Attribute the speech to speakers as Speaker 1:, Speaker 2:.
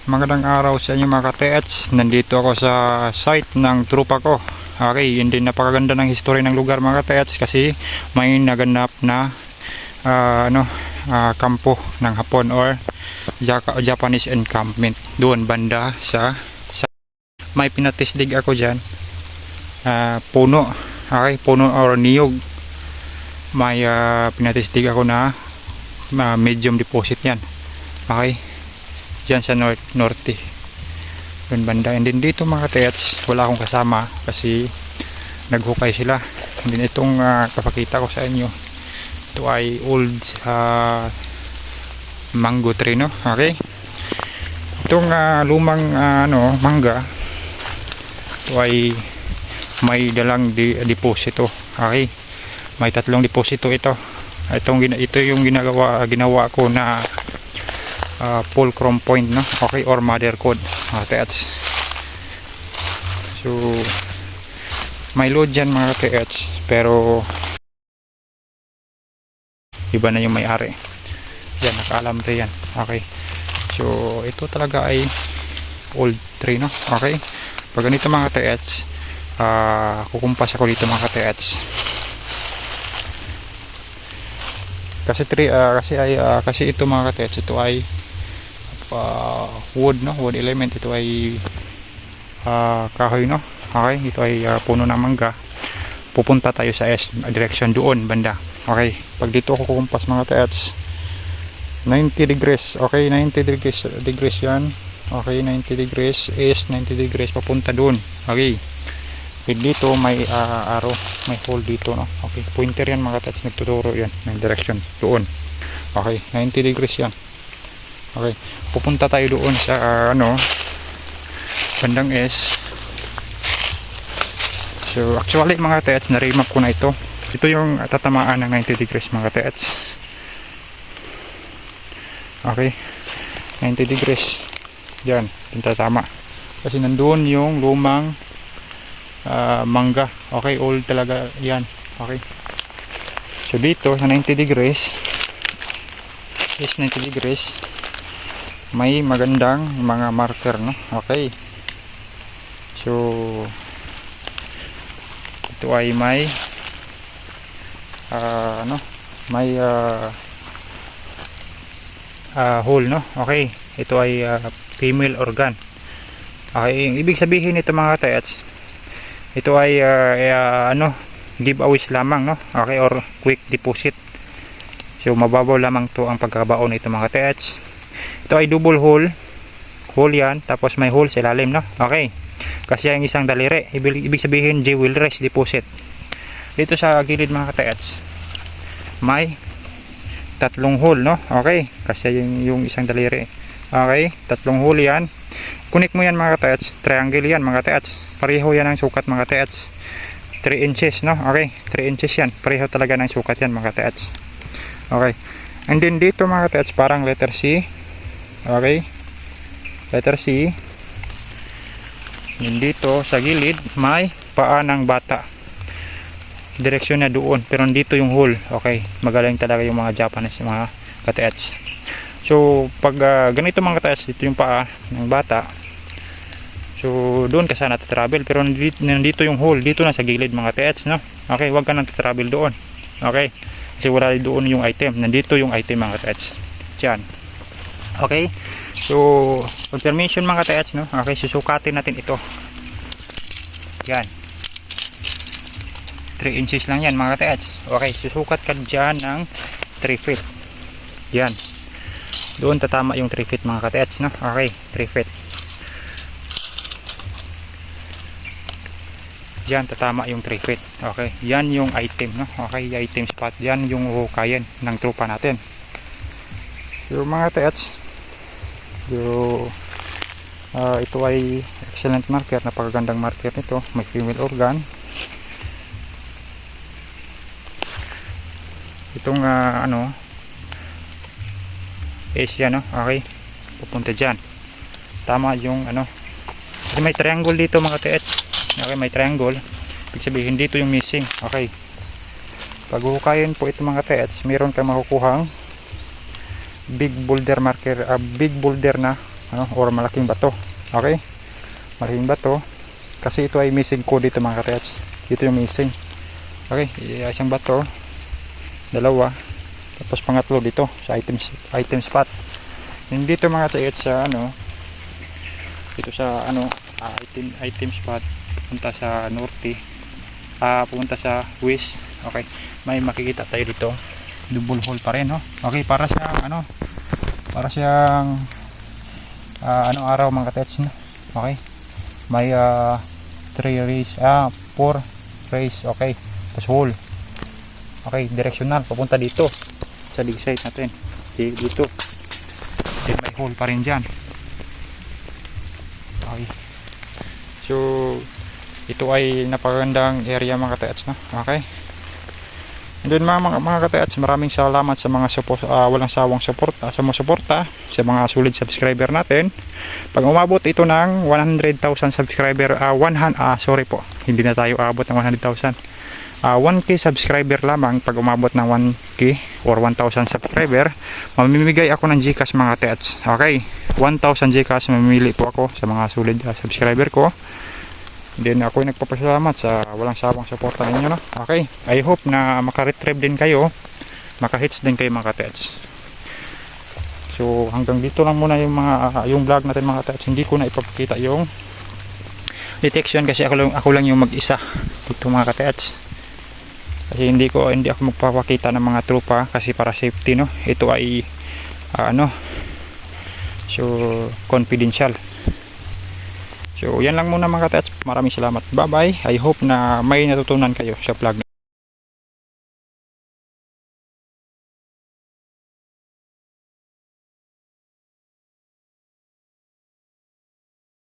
Speaker 1: Magandang araw sa inyo mga ka-TH. Nandito ako sa site ng trupa ko. Okay, hindi napakaganda ng history ng lugar mga ka-TH kasi may naganap na kampo ng Hapon or Japanese encampment doon banda sa may pinatisdig ako dyan, puno. Okay, puno or niyog. May pinatisdig ako na medium deposit yan. Okay, dyan sa norte yun banda. And then dito mga ka-TH, wala akong kasama kasi naghukay sila. And then itong kapakita ko sa inyo, ito ay old mango tree, no? Okay, itong lumang mangga, ito ay may dalang deposito. Okay, may tatlong deposito ito. Ito yung ginawa ko na fulcrum point, no? Okay, or mother code mga TH. So may load dyan mga TH, pero iba na yung may-ari yan, nakaalam rin yan. Okay, so ito talaga ay old tree, no? Okay, pag ganito mga TH, kukumpas ako dito mga TH kasi ito mga ka-TH, ito ay wood, no? Wood element. Ito ay kahoy, no? Okay, ito ay puno ng mangga. Pupunta tayo sa direction doon banda. Okay, pag dito ako kukumpas mga TH, 90 degrees. Okay, 90 degrees yan. Okay, 90 degrees is 90 degrees papunta doon. Okay, dito may arrow, may hole dito, no? Okay, pointer yan mga TH, nagtuturo yan ng direction doon. Okay, 90 degrees yan. Okay, pupunta tayo doon sa bandang S. So actually mga TH, na-remap ko na ito. Ito yung tatamaan ng 90 degrees mga TH. Okay, 90 degrees yan, tatama kasi nandoon yung lumang mangga. Okay, old talaga yan. Okay, so dito sa 90 degrees is 90 degrees may magandang mga marker, no? Okay, so ito ay may hole, no? Okay, ito ay female organ. Okay, yung ibig sabihin nito mga TH, ito ay giveaways lamang, no? Okay, or quick deposit. So mababaw lamang to ang pagkabaon nito mga TH. Ito ay double hole yan, tapos may hole sa ilalim, no? Okay, kasi yung isang daliri, ibig sabihin jewelries deposit. Dito sa gilid mga ka-TH, may tatlong hole, no? Okay, kasi yung isang daliri. Okay, tatlong hole yan. Connect mo yan mga ka-TH, triangle yan mga ka-TH, pareho yan ang sukat mga ka-TH, 3 inches, no? Okay, 3 inches yan, pareho talaga ng sukat yan mga ka-TH. Okay, and then dito mga ka-TH, parang letter C. Okay, letter C. And dito sa gilid may paa ng bata, direksyon na doon, pero dito yung hole. Okay, magaling talaga yung mga Japanese mga ka-TH. So pag ganito mga ka-TH, dito yung paa ng bata, so doon ka sana travel, pero nandito yung hole, dito na sa gilid mga TH, no? Okay, wag ka nang travel doon. Okay, kasi wala doon yung item, nandito yung item mga TH dyan. Okay, so confirmation mga TH, no? Okay, susukatin natin ito yan, 3 inches lang yan mga TH. Okay, susukat ka dyan ng 3 feet yan, doon tatama yung 3 feet mga TH, no? Okay, 3 feet yan, tatama yung 3 feet. Okay, yan yung item, no? Okay, item spot, yan yung hukayan ng trupa natin. So mga TH, ito ay excellent marker, napakagandang marker nito. May female organ. Itong Asia, no? Okay, pupunta dyan, tama yung kasi may triangle dito mga TH. Okay, may triangle, ibig sabihin dito yung missing. Okay, pag hukayin po ito mga TH, meron kang makukuhang big boulder marker, big boulder na ano, or malaking bato. Okay, malaking bato kasi ito ay missing ko dito mga ka-TH. Dito yung missing. Okay, isang bato, dalawa, tapos pangatlo dito sa item spot. Yung dito mga ka-TH sa ano, dito sa ano, item spot punta sa norte, pupunta sa west. Okay, may makikita tayo dito, double hole pa rin, no? Okay, para siyang ano, para siyang ano, araw mga ka-TH, no? Okay, may 3 rays, 4 rays. Okay, tapos hole. Okay, directional papunta dito sa dig site natin, dito. Then may hole pa rin dyan. Okay, so ito ay napakagandang area mga ka-TH, no? Okay, and then mga ka-TH, maraming salamat sa mga walang sawang suporta, sa mga suporta, sa mga solid subscriber natin. Pag umabot ito ng 100,000 subscriber, sorry po, hindi na tayo abot ng 100,000. 1k subscriber lamang. Pag umabot ng 1k or 1,000 subscriber, mamimigay ako ng GCash mga ka-TH. Okay, 1,000 GCash mamimili po ako sa mga solid subscriber ko. Then ako ay nagpapasalamat sa walang sawang suporta ninyo, no? Okay, I hope na maka-retrieve din kayo, maka-hits din kayo mga ka-TH. So hanggang dito lang muna yung vlog natin mga ka-TH. Hindi ko na ipapakita yung detection kasi ako lang yung mag-isa dito mga ka-TH. Kasi hindi ako magpapakita ng mga tropa kasi para safety, no? Ito ay so confidential. So yan lang muna mga ka-TH. Maraming salamat. Bye bye. I hope na may natutunan kayo sa vlog.